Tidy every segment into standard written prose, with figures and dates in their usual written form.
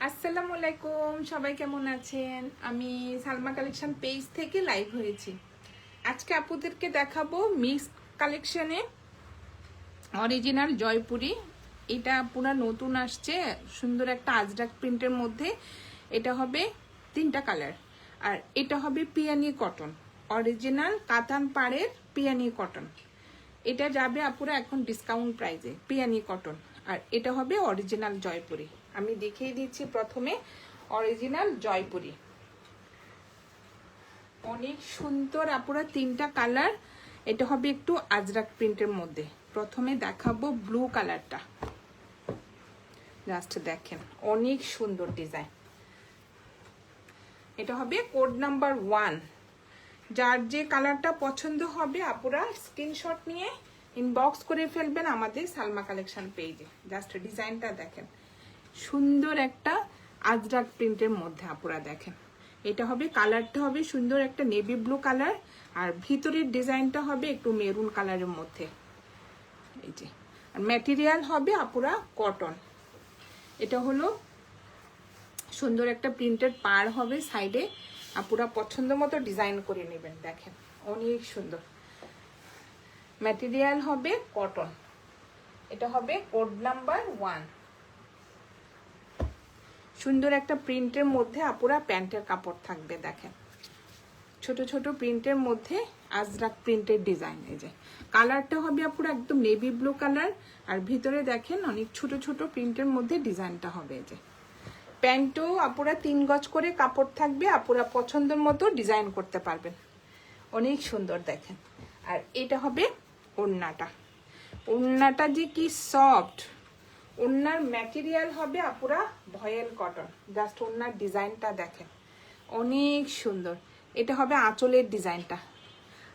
আসসালামু আলাইকুম, সবাই কেমন আছেন? আমি সালমা কালেকশন পেজ থেকে লাইভ হয়েছি। আজকে আপুদেরকে দেখাবো মিক্স কালেকশনে অরিজিনাল জয়পুরি। এটা পুরো নতুন আসছে, সুন্দর একটা আজরাক প্রিন্টের মধ্যে। এটা হবে 3টা কালার, আর এটা হবে পিয়ানি কটন, অরিজিনাল কাতান পাড়ের পিয়ানি কটন। এটা যাবে আপুরা এখন ডিসকাউন্ট প্রাইসে, পিয়ানি কটন। আর এটা হবে অরিজিনাল জয়পুরি। আমি দেখিয়ে দিচ্ছি প্রথমে অরিজিনাল জয়পুরি। অনেক সুন্দর আপুরা, 3টা কালার। এটা হবে একটু আজরাক প্রিন্টের মধ্যে। প্রথমে দেখাবো ব্লু কালারটা, জাস্ট দেখেন অনেক সুন্দর ডিজাইন। এটা হবে কোড নাম্বার 1। যার যে কালারটা পছন্দ হবে আপুরা স্ক্রিনশট নিয়ে ইনবক্স করে ফেলবেন আমাদের সালমা কালেকশন পেজে। জাস্ট ডিজাইনটা দেখেন, সুন্দর একটা আজরাক প্রিন্টের মধ্যে আপুরা দেখেন। এটা হবে কালারটা হবে সুন্দর একটা নেভি ব্লু কালার, আর ভিতরের ডিজাইনটা হবে একটু মেরুন কালারের মধ্যে। এই যে, আর ম্যাটেরিয়াল হবে আপুরা কটন। এটা হলো সুন্দর একটা প্রিন্টেড পাড় হবে সাইডে। আপুরা পছন্দ মতো ডিজাইন করে নেবেন। দেখেন অনেক সুন্দর ম্যাটেরিয়াল হবে কটন। এটা হবে কোড নাম্বার 1। সুন্দর একটা প্রিন্টের মধ্যে আপুরা প্যান্টের কাপড় থাকবে। দেখেন ছোট ছোট প্রিন্টের মধ্যে আজরাক প্রিন্টের ডিজাইন। এই যে কালারটা হবে আপুরা একদম নেভি ব্লু কালার, আর ভিতরে দেখেন অনেক ছোট ছোট প্রিন্টের মধ্যে ডিজাইনটা হবে। এই যে প্যান্টও আপুরা 3 গজ করে কাপড় থাকবে, আপুরা পছন্দের মতো ডিজাইন করতে পারবেন। অনেক সুন্দর দেখেন। আর এটা হবে ওড়নাটা। ওড়নাটা যে কি সফট, ওড়নার ম্যাটেরিয়াল হবে আপুরা ভয়েল কটন। জাস্ট ওড়নার ডিজাইনটা দেখেন অনেক সুন্দর। এটা হবে আঁচলের ডিজাইনটা,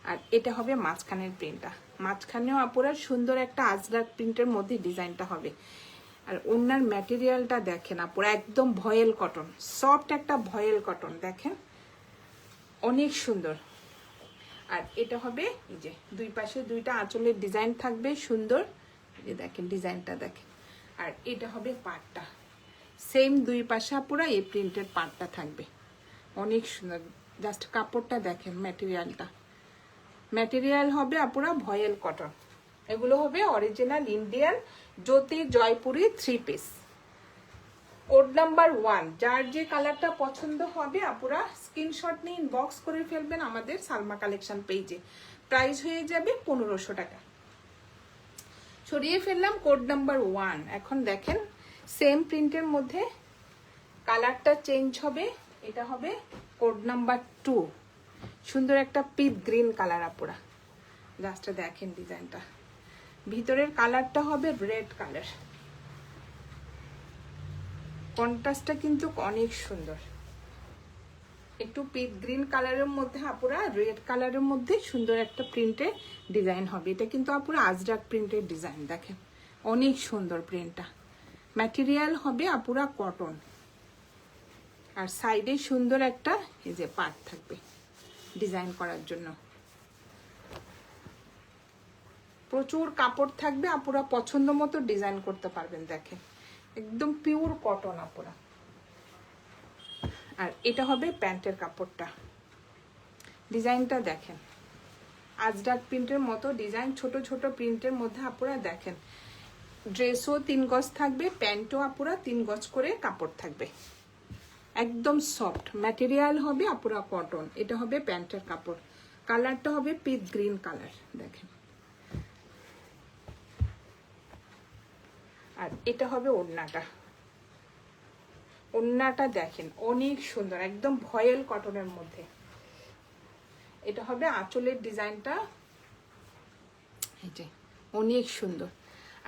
আর এটা হবে মাঝখানের প্রিন্টটা। মাঝখানেও আপুরা সুন্দর একটা আজরাক প্রিন্টের মধ্যে ডিজাইনটা হবে। আর ওড়নার ম্যাটেরিয়ালটা দেখেন আপুরা একদম ভয়েল কটন, সফট একটা ভয়েল কটন। দেখেন অনেক সুন্দর। আর এটা হবে এই যে দুই পাশে 2টা আঁচলের ডিজাইন থাকবে সুন্দর। এই দেখেন ডিজাইনটা দেখেন। আর এটা হবে পাড়টা, সেম 2 পাশে পুরো এই প্রিন্টের পাড়টা থাকবে। অনেক সুন্দর। জাস্ট কাপড়টা দেখেন, ম্যাটেরিয়াল হবে আপুরা ভয়েল কটন। এগুলো হবে অরিজিনাল ইন্ডিয়ান জ্যোতি জয়পুরি 3 পিস। Code number 1। যার যে কালারটা পছন্দ হবে আপুরা স্ক্রিনশট নিয়ে ইনবক্স করে ফেলবেন আমাদের সালমা কালেকশন পেজে। প্রাইস হয়ে যাবে 1500 টাকা। সরিয়ে ফেললাম কোড নাম্বার 1। এখন দেখেন সেম প্রিন্টের মধ্যে কালারটা চেঞ্জ হবে। এটা হবে কোড নাম্বার 2। সুন্দর একটা পিট গ্রিন কালার আপুরা। জাস্ট দেখেন ডিজাইনটা। ভিতরের কালারটা হবে রেড কালার। কন্ট্রাস্টটা কিন্তু অনেক সুন্দর। একটু পিট গ্রিন কালারের মধ্যে আপুরা রেড কালারের মধ্যে সুন্দর একটা প্রিন্টের ডিজাইন হবে। এটা কিন্তু আপুরা আজরাক প্রিন্টের ডিজাইন। দেখেন অনেক সুন্দর প্রিন্টটা। ম্যাটেরিয়াল হবে আপুরা কটন, আর সাইডে সুন্দর একটা এই যে পার্ট থাকবে ডিজাইন করার জন্য। প্রচুর কাপড় থাকবে, আপুরা পছন্দ মতো ডিজাইন করতে পারবেন। দেখেন একদম পিওর কটন আপুরা। আর এটা হবে প্যান্টের কাপড়টা। ডিজাইনটা দেখেন আজরাক প্রিন্টের মতো ডিজাইন, ছোট ছোট প্রিন্টের মধ্যে আপুরা দেখেন। ড্রেসও 3 গজ থাকবে, প্যান্টও আপুরা 3 গজ করে কাপড় থাকবে। একদম সফট ম্যাটেরিয়াল হবে আপুরা কটন। এটা হবে প্যান্টের কাপড়। কালারটা হবে পিট গ্রিন কালার। দেখেন আর এটা হবে ওড়নাটা। ওড়নাটা দেখেন অনেক সুন্দর, একদম ভয়েল কটনের মধ্যে। এটা হবে আঁচলের ডিজাইনটা, এই যে অনেক সুন্দর।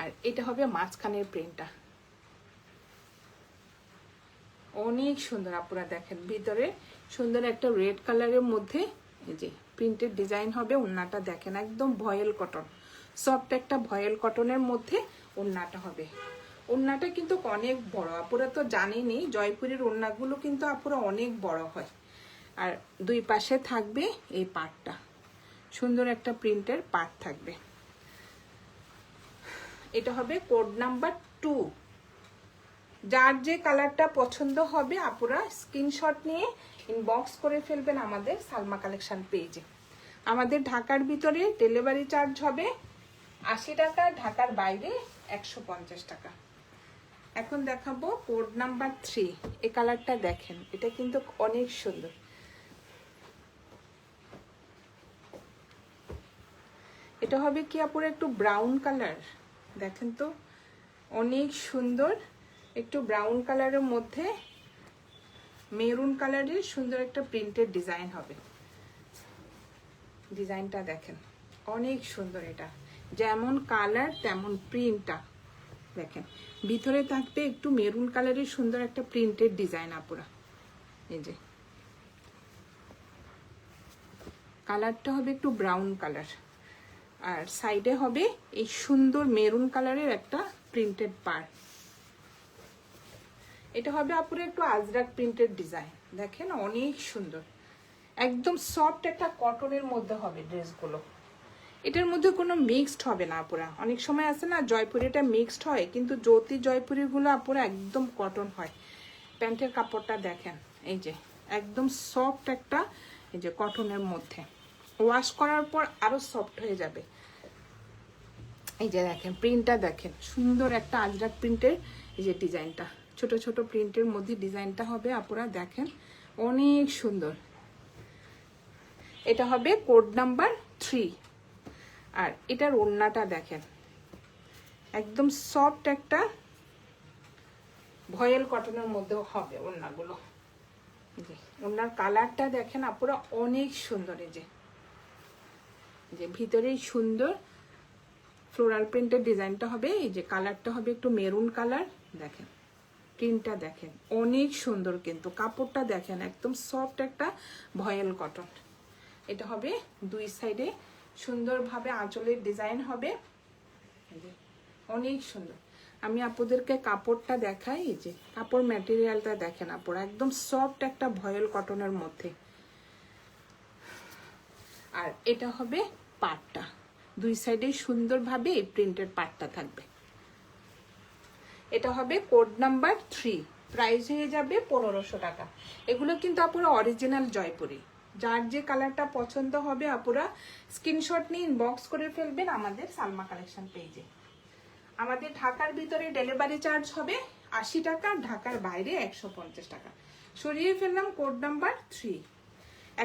আর এটা হবে মাঝখানের প্রিন্টটা, অনেক সুন্দর আপুরা দেখেন। ভিতরে সুন্দর একটা রেড কালারের মধ্যে এই যে প্রিন্টের ডিজাইন হবে। ওড়নাটা দেখেন একদম ভয়েল কটন, সফট একটা ভয়েল কটনের মধ্যে ওড়নাটা হবে। ওড়নাটা কিন্তু অনেক বড়, আপুরা তো জানেনই জয়পুরের ওড়নাগুলো কিন্তু আপুরা অনেক বড় হয়। আর 2 পাশে থাকবে এই পার্টটা, সুন্দর একটা প্রিন্টের পার্ট থাকবে। এটা হবে কোড নাম্বার 2। যার যে কালারটা পছন্দ হবে আপুরা স্ক্রিনশট নিয়ে ইনবক্স করে ফেলবেন আমাদের সালমা কালেকশন পেজে। আমাদের ঢাকার ভিতরে ডেলিভারি চার্জ হবে 80 টাকা, ঢাকার বাইরে 150 টাকা। এখন দেখাবো কোড নাম্বার 3। এই কালারটা দেখেন, এটা কিন্তু অনেক সুন্দর। এটা হবে কি আপুরা একটু ব্রাউন কালার, দেখেন তো অনেক সুন্দর। একটু ব্রাউন কালারের মধ্যে মেরুন কালারের সুন্দর একটা প্রিন্টেড ডিজাইন হবে। ডিজাইনটা দেখেন অনেক সুন্দর। এটা যেমন কালার তেমন প্রিন্টটা দেখেন। ভিতরে থাকবে একটু মেরুন কালারের সুন্দর একটা প্রিন্টেড ডিজাইন আপুরা। এই যে কালারটা হবে একটু ব্রাউন কালার, আর সাইডে হবে এই সুন্দর মেরুন কালারের একটা প্রিন্টেড পার্ট। এটা হবে আপুরা একটু আজরাক প্রিন্টেড ডিজাইন, দেখেন অনেক সুন্দর। একদম সফট একটা কটনের মধ্যে হবে ড্রেসগুলো। এটার মধ্যে কোনো মিক্সড হবে না আপুরা। অনেক সময় আছে না জয়পুরিটা মিক্সড হয়, কিন্তু জ্যোতি জয়পুরিগুলো আপুরা একদম কটন হয়। প্যান্টের কাপড়টা দেখেন, এই যে একদম সফট একটা, এই যে কটনের মধ্যে ওয়াশ করার পর আরো সফট হয়ে যাবে। এই যে দেখেন প্রিন্টটা দেখেন, সুন্দর একটা আজরাক প্রিন্টের এই যে ডিজাইনটা, ছোট ছোট প্রিন্টের মধ্যে ডিজাইনটা হবে আপুরা দেখেন অনেক সুন্দর। এটা হবে কোড নাম্বার 3। আর এটার ওড়নাটা দেখেন একদম সফট একটা ভয়েল কটনের মধ্যে হবে ওড়নাগুলো। ওড়নার কালারটা দেখেন আপুরা অনেক সুন্দর। এই যে ভিতরেই সুন্দর ফ্লোরাল প্রিন্টের ডিজাইনটা হবে। এই যে কালারটা হবে একটু মেরুন কালার, দেখেন প্রিন্টটা দেখেন অনেক সুন্দর। কিন্তু কাপড়টা দেখেন একদম সফট একটা ভয়েল কটন। এটা হবে দুই সাইডে সুন্দরভাবে আঁচলের ডিজাইন হবে, অনেক সুন্দর। আমি আপুদেরকে কাপড়টা দেখাই। এই যে কাপড় ম্যাটেরিয়ালটা দেখেন আপুরা একদম সফট একটা ভয়েল কটনের মধ্যে। আর এটা হবে পাটটা, দুই সাইডে সুন্দরভাবে এই প্রিন্টেড পাটটা থাকবে। এটা হবে কোড নাম্বার 3, প্রাইস হয়ে যাবে 1500 টাকা। এগুলো কিন্তু আপুরা অরিজিনাল জয়পুরি। যার যে কালারটা পছন্দ হবে আপুরা স্ক্রিনশট নিয়ে ইনবক্স করে ফেলবেন আমাদের সালমা কালেকশন পেজে। আমাদের ঢাকার ভিতরে ডেলিভারি চার্জ হবে 80 টাকা, ঢাকার বাইরে 150 টাকা। সরিয়ে ফেললাম কোড নাম্বার 3।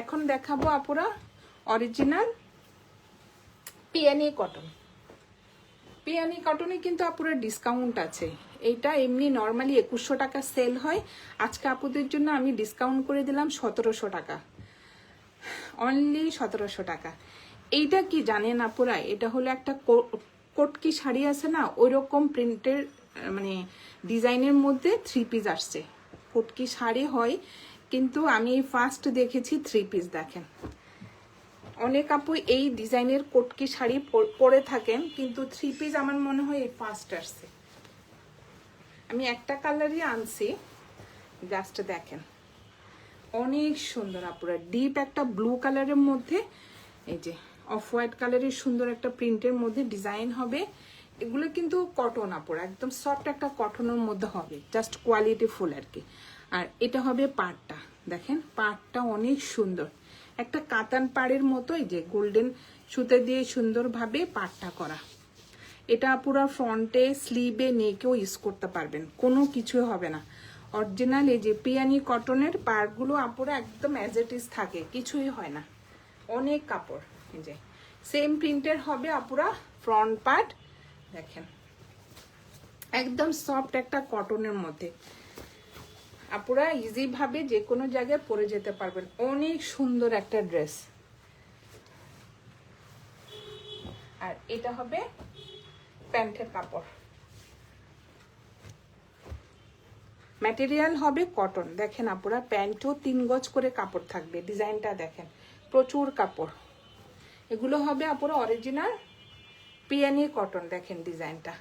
এখন দেখাবো আপুরা অরিজিনাল পিয়ানি কটন। পিয়ানি কটনে কিন্তু আপুরা ডিসকাউন্ট আছে। এইটা এমনি নর্মালি 2100 টাকা সেল হয়, আজকে আপুদের জন্য আমি ডিসকাউন্ট করে দিলাম 1700 টাকা, অনলি 1700 টাকা। এইটা কি জানেন আপুরা, এটা হলো একটা কটকি শাড়ি আছে না, ওই রকম প্রিন্টের মানে ডিজাইনের মধ্যে 3 পিস আসছে। কটকি শাড়ি হয় কিন্তু আমি ফার্স্ট দেখেছি 3 পিস। দেখেন অনেক আপু এই ডিজাইনের কটকি শাড়ি পরে থাকেন, কিন্তু 3 পিস আমার মনে হয় এই ফার্স্ট আসছে। আমি একটা কালারই আনছি, জাস্ট দেখেন অনেক সুন্দর আপুরা। ডিপ একটা ব্লু কালারের মধ্যে এই যে অফ হোয়াইট কালারের সুন্দর একটা প্রিন্টের মধ্যে ডিজাইন হবে। এগুলো কিন্তু কটন আপুরা, একদম সফট একটা কটনের মধ্যে হবে, জাস্ট কোয়ালিটি ফুল আর কি। আর এটা হবে পাড়টা, দেখেন পাড়টা অনেক সুন্দর, একটা কাতান পাড়ের মতো এই যে গোল্ডেন সুতে দিয়ে সুন্দরভাবে পাড়টা করা। এটা পুরো ফ্রন্টে স্লিভে নেকেও ইউজ করতে পারবেন, কোনো কিছু হবে না। অরিজিনাল এই যে পিয়ানি কটনের পাড়গুলো আপুরা একদম অ্যাজ ইট ইজ থাকে, কিছুই হয় না, অনেক কাপড়। এই যে সেম প্রিন্টের হবে আপুরা ফ্রন্ট পার্ট, দেখেন একদম সফট একটা কটনের মধ্যে। আপুরা ইজি ভাবে যে কোনো জায়গায় পরে যেতে পারবেন, অনেক সুন্দর একটা ড্রেস। আর এটা হবে প্যান্টের কাপড়, ম্যাটেরিয়াল হবে কটন। দেখেন আপুরা প্যান্টও 3 গজ করে কাপড় থাকবে, ডিজাইনটা দেখেন প্রচুর কাপড়। এগুলো হবে আপুরা অরিজিনাল পিয়ানি কটন, দেখেন ডিজাইনটা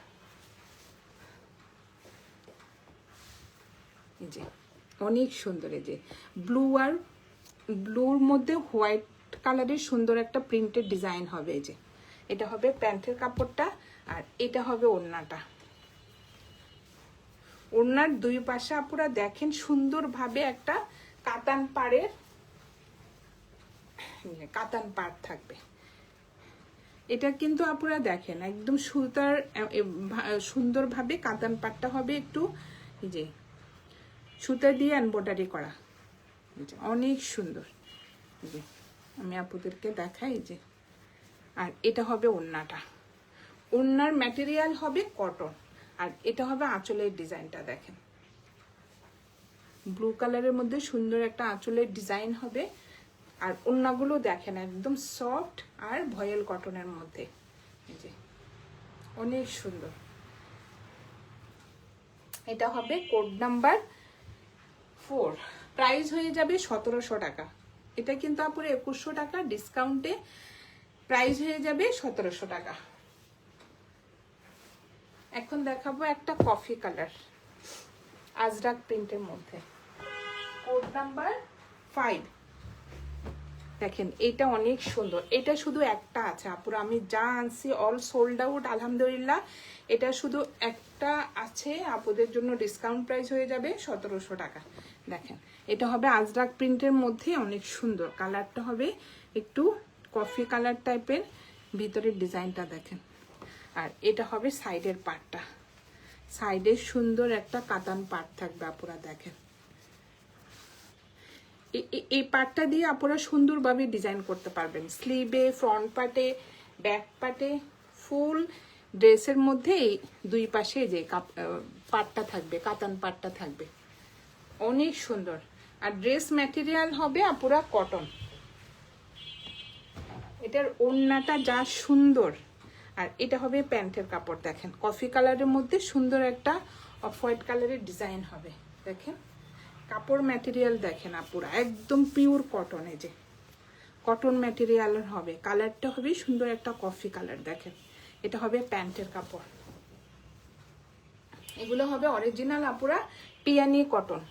এই যে অনেক সুন্দর। এই যে ব্লু আর ব্লুর মধ্যে হোয়াইট কালারের সুন্দর একটা প্রিন্টেড ডিজাইন হবে। এই যে এটা হবে প্যান্টের কাপড়টা, আর এটা হবে ওড়নাটা। ওড়নার দুই পাশে আপুরা দেখেন সুন্দরভাবে একটা কাতান পাড়ের কাতান পাড় থাকবে। এটা কিন্তু আপুরা দেখেন একদম সুতার সুন্দরভাবে কাতান পাড়টা হবে একটু এই যে সুতা দিয়ে এমব্রয়ডারি করা, অনেক সুন্দর। আমি আপুদেরকে দেখাই যে, আর এটা হবে ওড়নাটা, ওড়নার ম্যাটেরিয়াল হবে কটন, আর এটা হবে আঁচলের ডিজাইনটা দেখেন ব্লু কালারের মধ্যে সুন্দর একটা আঁচলের ডিজাইন হবে। আর ওড়নাগুলো দেখেন একদম সফট আর ভয়েল কটনের মধ্যে, এই যে অনেক সুন্দর। এটা হবে কোড নাম্বার 4, প্রাইস হয়ে যাবে 1700 টাকা। এটা কিন্তু আপুরে 2100 টাকা, ডিসকাউন্টে প্রাইস হয়ে যাবে 1700 টাকা। এখন দেখাবো একটা কফি কালার আজরাক প্রিন্টের মধ্যে, কোড নাম্বার 5। দেখেন এটা অনেক সুন্দর, এটা শুধু একটা আছে আপুরা, আমি যা আনছি অল সোল্ড আউট আলহামদুলিল্লাহ। এটা শুধু একটা আছে, আপুদের জন্য ডিসকাউন্ট প্রাইস হয়ে যাবে 1700 টাকা। দেখেন এটা হবে আজরাক প্রিন্টের মধ্যে, অনেক সুন্দর কালারটা হবে একটু কফি কালার টাইপের, ভিতরের ডিজাইনটা দেখেন। আর এটা হবে সাইডের পার্টটা, সাইডে সুন্দর একটা কাতান পার্ট থাকবে আপুরা দেখেন। এই পার্টটা দিয়ে আপনারা সুন্দরভাবে ডিজাইন করতে পারবেন, স্লিভে, ফ্রন্ট পার্টে, ব্যাক পার্টে, ফুল ড্রেসের মধ্যে এই দুই পাশে যে পার্টটা থাকবে, কাতান পার্টটা থাকবে, অনেক সুন্দর। আর ড্রেস ম্যাটেরিয়াল হবে আপুরা কটন। এটার ওড়নাটা যা সুন্দর, আর এটা হবে প্যান্টের কাপড় দেখেন কফি কালারের মধ্যে সুন্দর একটা অফ হোয়াইট কালারের ডিজাইন হবে। দেখেন কাপড় ম্যাটেরিয়াল দেখেন আপুরা একদম পিওর কটন, এই যে কটন ম্যাটেরিয়ালের হবে, কালারটা হবে সুন্দর একটা কফি কালার দেখেন। এটা হবে প্যান্টের কাপড়, এগুলো হবে অরিজিনাল আপুরা পিয়ানি কটন।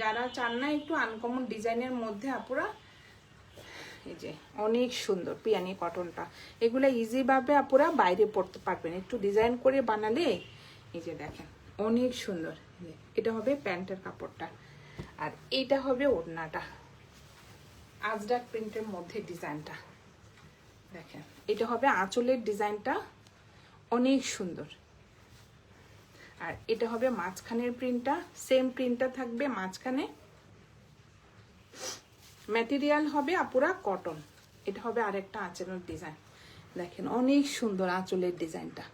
যারা চান না একটু আনকমন ডিজাইনের মধ্যে আপুরা, এই যে অনেক সুন্দর পিয়ানি কটনটা, এগুলো ইজিভাবে আপুরা বাইরে পড়তে পারবেন, একটু ডিজাইন করে বানালে এই যে দেখেন অনেক সুন্দর। এটা হবে প্যান্টের কাপড়টা, আর এটা হবে ওড়নাটা আজরাক প্রিন্টের মধ্যে ডিজাইনটা দেখেন। এটা হবে আঁচলের ডিজাইনটা অনেক সুন্দর, আর এটা হবে মাঝখানের প্রিন্টটা, সেম প্রিন্টটা থাকবে মাঝখানে। ম্যাটেরিয়াল হবে আপুরা কটন। এটা হবে আরেকটা আঁচলের ডিজাইন দেখেন অনেক সুন্দর আঁচলের ডিজাইনটা।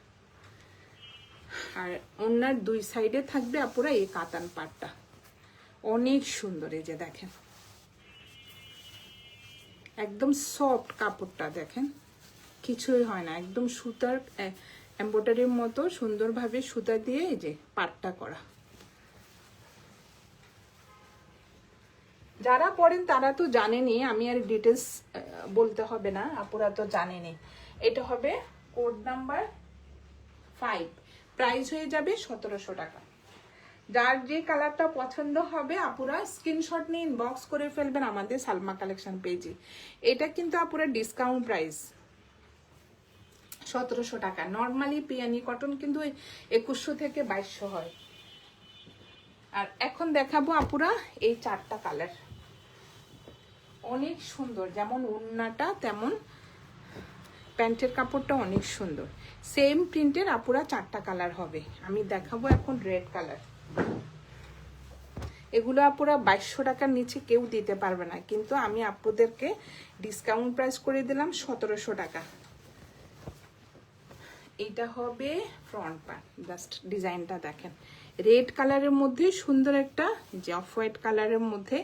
আর ওনার দুই সাইডে থাকবে আপুরা এই কাতান পাটটা, অনেক সুন্দর। এই যে দেখেন একদম সফট কাপড়টা দেখেন, কিছুই হয় না, একদম সুতার এমব্রয়ডারির মতো সুন্দরভাবে সুতা দিয়ে এই যে পাটটা করা। যারা পড়েন তারা তো জানেনই, আমি আর ডিটেলস বলতে হবে না, আপুরা তো জানেনই। এটা হবে কোড নাম্বার 5, প্রাইস হয়ে যাবে 1700 টাকা। যার যে কালারটা পছন্দ হবে আপুরা স্ক্রিনশট নিয়ে ইনবক্স করে ফেলবেন আমাদের সালমা কালেকশন পেজে। এটা কিন্তু আপুরা ডিসকাউন্ট প্রাইস 1700 টাকা। নর্মালি পিয়ানি কটন কিন্তু 2100 থেকে 2200 হয়। আর এখন দেখাবো আপুরা এই 4টা কালার, অনেক সুন্দর, যেমন ওড়নাটা তেমন প্যান্টের কাপড়টা অনেক সুন্দর। সেম প্রিন্টের আপুরা 4টা কালার হবে। আমি দেখাবো এখন রেড কালার। এগুলো আপুরা 2200 টাকার নিচে কেউ দিতে পারবে না, কিন্তু আমি আপুদেরকে ডিসকাউন্ট প্রাইস করে দিলাম 1700 টাকা। এটা হবে ফ্রন্ট পার্ট, জাস্ট ডিজাইনটা দেখেন রেড কালারের মধ্যে সুন্দর একটা যে অফ হোয়াইট কালারের মধ্যে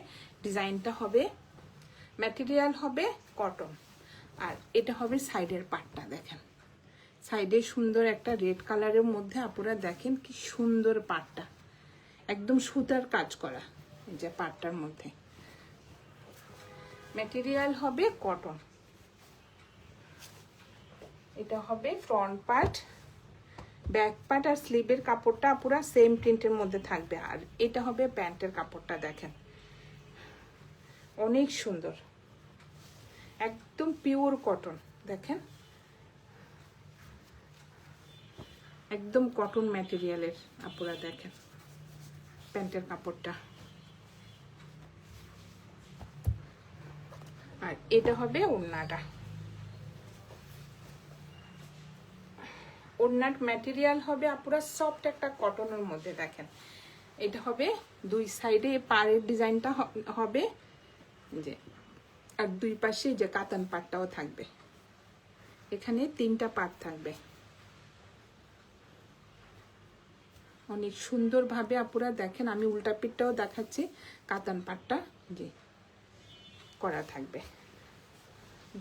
ডিজাইনটা হবে, ম্যাটেরিয়াল হবে কটন। আর এটা হবে সাইডের পার্টটা দেখেন, সাইডে সুন্দর একটা রেড কালারের মধ্যে আপুরা দেখেন কি সুন্দর পাটটা, একদম সুতার কাজ করা এই যে পাটটার মধ্যে। ম্যাটেরিয়াল হবে কটন। এটা হবে ফ্রন্ট পার্ট, ব্যাক পার্ট আর স্লিভের কাপড়টা পুরো সেম প্রিন্টের মধ্যে থাকবে। আর এটা হবে প্যান্টের কাপড়টা দেখেন অনেক সুন্দর, একদম পিওর কটন দেখেন, একদম কটন ম্যাটেরিয়ালের আপুরা দেখেন প্যান্টের কাপড়টা। আর এটা হবে ওড়নাটা। ওড়নার ম্যাটেরিয়াল হবে আপুরা সফট একটা কটনের মধ্যে। দেখেন এটা হবে দুই সাইডে পাড়ের ডিজাইনটা হবে যে, আর দুই পাশে যে কাতান পাটটাও থাকবে। এখানে 3টা পাট থাকবে। অনেক সুন্দরভাবে আপুরা দেখেন, আমি উল্টা পিঠটাও দেখাচ্ছি, কাতান পাটটা যে করা থাকবে,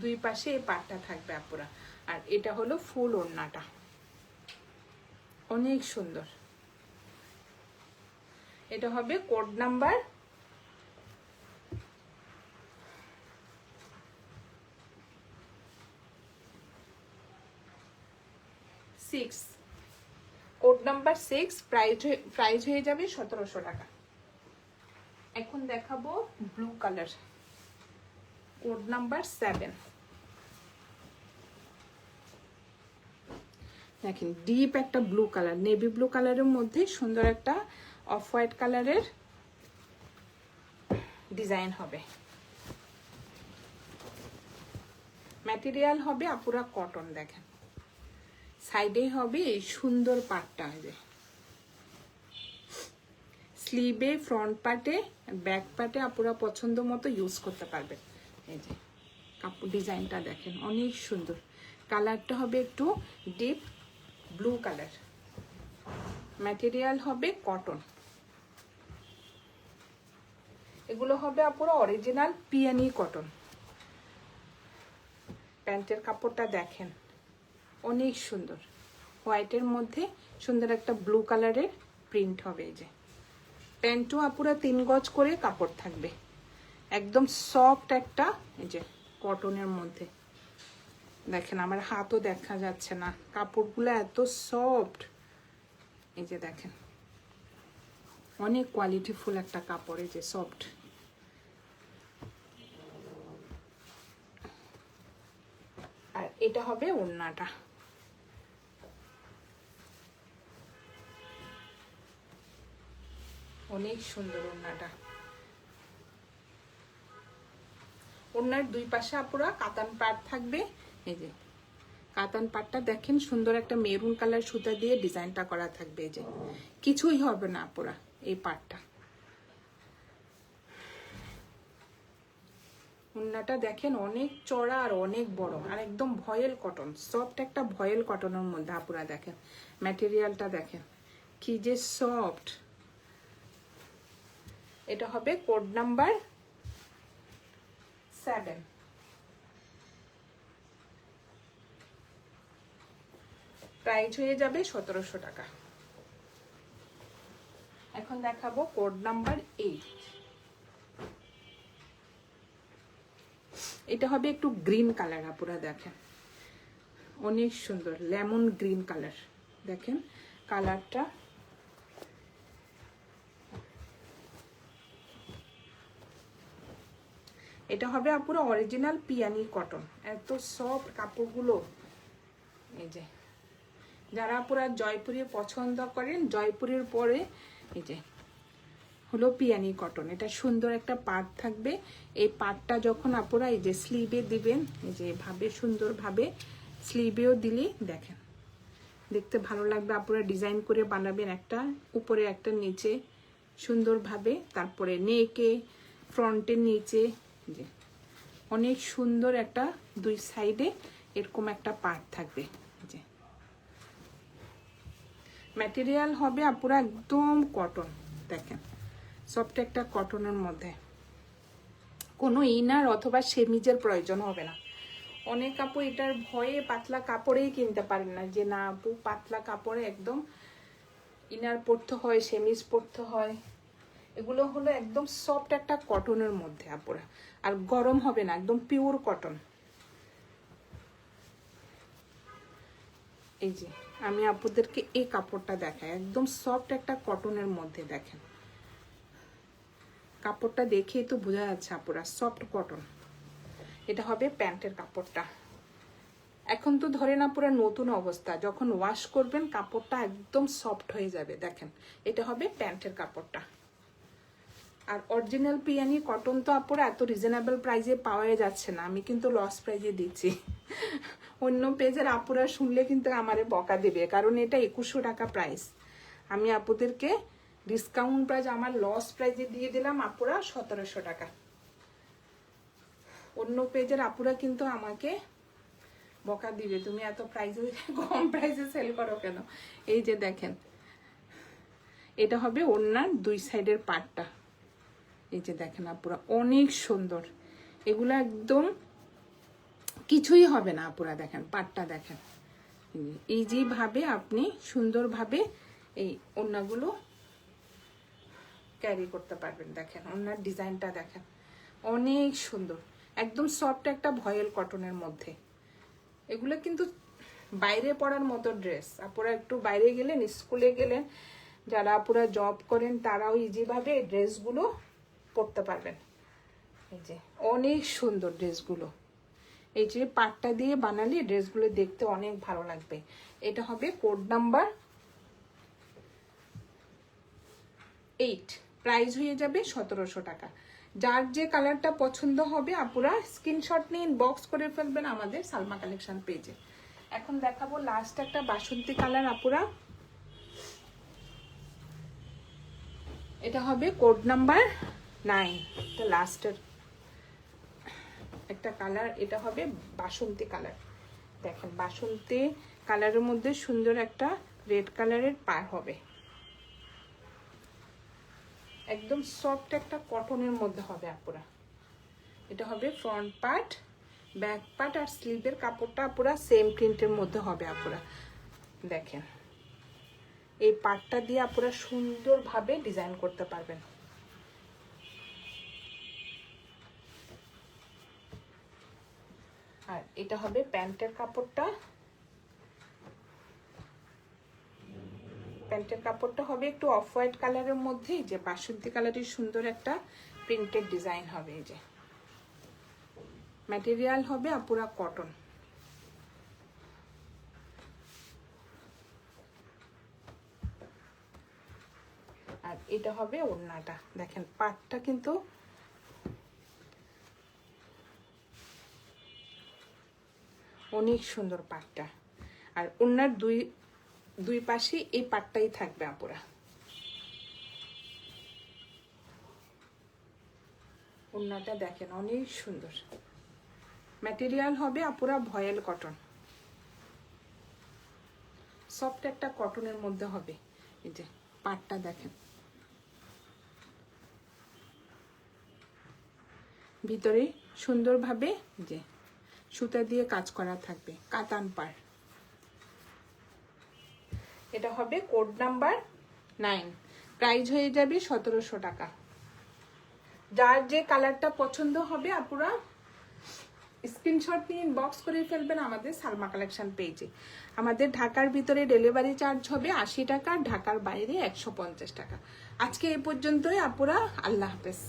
দুই পাশে এই পাটটা থাকবে আপুরা। আর এটা হলো ফুল ওড়নাটা, অনেক সুন্দর। এটা হবে code number 6, code number 6, price হয়ে যাবে 1700 টাকা। এখন দেখাবো ব্লু কালার, কোড নাম্বার 7। দেখেন ডিপ একটা ব্লু কালার, নেভি ব্লু কালারের মধ্যে সুন্দর একটা অফ হোয়াইট কালারের ডিজাইন হবে। ম্যাটেরিয়াল হবে আপুরা কটন। দেখেন সাইডে হবে এই সুন্দর পাটটা, স্লিভে, ফ্রন্ট পার্টে, ব্যাক পার্টে আপুরা পছন্দ মতো ইউজ করতে পারবেন। এই যে কাপড় ডিজাইনটা দেখেন অনেক সুন্দর। কালারটা হবে একটু ডিপ ব্লু কালার। ম্যাটেরিয়াল হবে কটন। এগুলো হবে আপুরা অরিজিনাল পিয়ানি কটন। প্যান্টের কাপড়টা দেখেন অনেক সুন্দর, হোয়াইটের মধ্যে সুন্দর একটা ব্লু কালারের প্রিন্ট হবে। এই যে প্যান্টও আপুরা 3 গজ করে কাপড় থাকবে, একদম সফট একটা এই যে কটনের মধ্যে। দেখেন আমার হাতও দেখা যাচ্ছে না, কাপড়গুলো এত সফট। এই যে দেখেন অনেক কোয়ালিটিফুল একটা কাপড়, এই যে সফট। আর এটা হবে ওড়নাটা, অনেক সুন্দর ওড়নাটা। ওড়নার দুই পাশে আপুরা কাতান পাট থাকবে। এই যে কাতান পাটটা দেখেন সুন্দর একটা মেরুন কালার সুতা দিয়ে ডিজাইনটা করা থাকবে। এই যে কিছুই হবে না আপুরা এই পাটটা। ওড়নাটা দেখেন অনেক চড়া আর অনেক বড়, আর একদম ভয়েল কটন, সফট একটা ভয়েল কটনের মধ্যে আপুরা দেখেন ম্যাটেরিয়ালটা দেখেন কি যে সফট। এটা হবে কোড নাম্বার 7। প্রাইস হয়ে যাবে 1700 টাকা। এখন দেখাবো কোড নাম্বার 8। এটা হবে একটু গ্রিন কালার আপুরা দেখেন অনেক সুন্দর, লেমন গ্রিন কালার। দেখেন কালারটা এটা হবে আপুরা অরিজিনাল পিয়ানি কটন, এত সফট কাপড়গুলো। এই যে যারা আপুরা জয়পুরি পছন্দ করেন, জয়পুরের পরে এই যে হলো পিয়ানি কটন। এটা সুন্দর একটা পাট থাকবে। এই পাটটা যখন আপুরা এই যে স্লিভে দিবেন, এই যে এভাবে সুন্দরভাবে স্লিভেও দিলে দেখেন দেখতে ভালো লাগবে। আপুরা ডিজাইন করে বানাবেন, একটা উপরে একটা নিচে সুন্দরভাবে, তারপরে নেকে ফ্রন্টের নিচে যে অনেক সুন্দর একটা দুই সাইডে এরকম একটা পাট থাকবে। যে ম্যাটেরিয়াল হবে আপুরা একদম কটন। দেখেন সফট একটা কটনের মধ্যে, কোনো ইনার অথবা সেমিজের প্রয়োজন হবে না। অনেক আপু এটার ভয়ে পাতলা কাপড়েই কিনতে পারেন না, যে না আপু পাতলা কাপড়ে একদম ইনার পরতে হয়, সেমিজ পরতে হয়। এগুলো হলো একদম সফট একটা কটনের মধ্যে আপুরা, আর গরম হবে না, একদম পিওর কটন। এই যে আমি আপুদেরকে এই কাপড়টা দেখাই, একদম সফট একটা কটনের মধ্যে। দেখেন কাপড়টা দেখেই তো বোঝা যাচ্ছে আপুরা সফট কটন। এটা হবে প্যান্টের কাপড়টা। এখন তো ধরেন আপুরা নতুন অবস্থা, যখন ওয়াশ করবেন কাপড়টা একদম সফট হয়ে যাবে। দেখেন এটা হবে প্যান্টের কাপড়টা। আর অরিজিনাল পিয়ানি কটন তো আপুরা এত রিজনেবল প্রাইসে পাওয়া যাচ্ছে না, আমি কিন্তু লস প্রাইসে দিচ্ছি। অন্য পেজের আপুরা শুনলে কিন্তু আমারে বকা দেবে, কারণ এটা 2100 টাকা প্রাইস। আমি আপুদেরকে ডিসকাউন্ট প্রাইস আমার লস প্রাইসে দিয়ে দিলাম আপুরা 1700 টাকা। অন্য পেজের আপুরা কিন্তু আমাকে বকা দিবে, তুমি এত প্রাইসে কম প্রাইসে সেল করো কেন। এই যে দেখেন, এটা হবে ওড়নার 2 সাইডের পাটটা। এই যে দেখেন আপুরা অনেক সুন্দর, এগুলো একদম কিছুই হবে না আপুরা। দেখেন পাটটা দেখেন, ইজি ভাবে আপনি সুন্দরভাবে এই ওড়নাগুলো ক্যারি করতে পারবেন। দেখেন ওড়নার ডিজাইনটা দেখেন অনেক সুন্দর, একদম সফট একটা ভয়েল কটনের মধ্যে। এগুলো কিন্তু বাইরে পরার মতো ড্রেস। আপুরা একটু বাইরে গেলেন, স্কুলে গেলেন, যারা আপুরা জব করেন তারাও ইজিভাবে এই ড্রেসগুলো পরতে পারবেন। এই যে অনেক সুন্দর ড্রেসগুলো, এই যে পাটটা দিয়ে বানালে ড্রেসগুলো দেখতে অনেক ভালো লাগবে। এটা হবে কোড নাম্বার 8, প্রাইস হয়ে যাবে 1700 টাকা। যার যে কালারটা পছন্দ হবে আপুরা স্ক্রিনশট নিয়ে ইনবক্স করে ফেলবেন আমাদের সালমা কালেকশন পেজে। এখন দেখাবো লাস্ট একটা বাসন্তী কালার আপুরা, এটা হবে কোড নাম্বার 9, এটা লাস্টের একটা কালার। এটা হবে বাসন্তী কালার। দেখেন বাসন্তী কালারের মধ্যে সুন্দর একটা রেড কালারের পার হবে, একদম সফট একটা কটনের মধ্যে হবে আপুরা। এটা হবে ফ্রন্ট পার্ট, ব্যাক পার্ট আর স্লিভের কাপড়টা আপুরা সেম প্রিন্টের মধ্যে হবে আপুরা। দেখেন এই পার্টটা দিয়ে আপুরা সুন্দরভাবে ডিজাইন করতে পারবেন। আর এটা হবে প্যান্টের কাপড়টা, প্যান্টের কাপড়টা হবে একটু অফ হোয়াইট কালারের মধ্যে, যে বাসন্তী কালারের সুন্দর একটা প্রিন্টেড ডিজাইন হবে। এই যে ম্যাটেরিয়াল হবে আপুরা কটন। আর এটা হবে ওড়নাটা, দেখেন পাটটা কিন্তু অনেক সুন্দর পাটটা। আর ওড়নার দুই পাশে এই পাটটাই থাকবে আপুরা। ওড়নাটা দেখেন অনেক সুন্দর, ম্যাটেরিয়াল হবে আপুরা ভয়েল কটন, সফট একটা কটনের মধ্যে হবে। এই যে পাটটা দেখেন, ভিতরে সুন্দরভাবে যে সুতা দিয়ে কাজ করা থাকবে, কাতান পাড়। এটা হবে কোড নাম্বার 9, প্রাইস হয়ে যাবে 1700 টাকা। যার যে কালারটা পছন্দ হবে আপুরা স্ক্রিনশট নিয়ে ইনবক্স করে ফেলবেন আমাদের সালমা কালেকশন পেজে। আমাদের ঢাকার ভিতরে ডেলিভারি চার্জ হবে 80 টাকা, ঢাকার বাইরে 150 টাকা। আজকে এই পর্যন্তই আপুরা, আল্লাহ হাফেজ।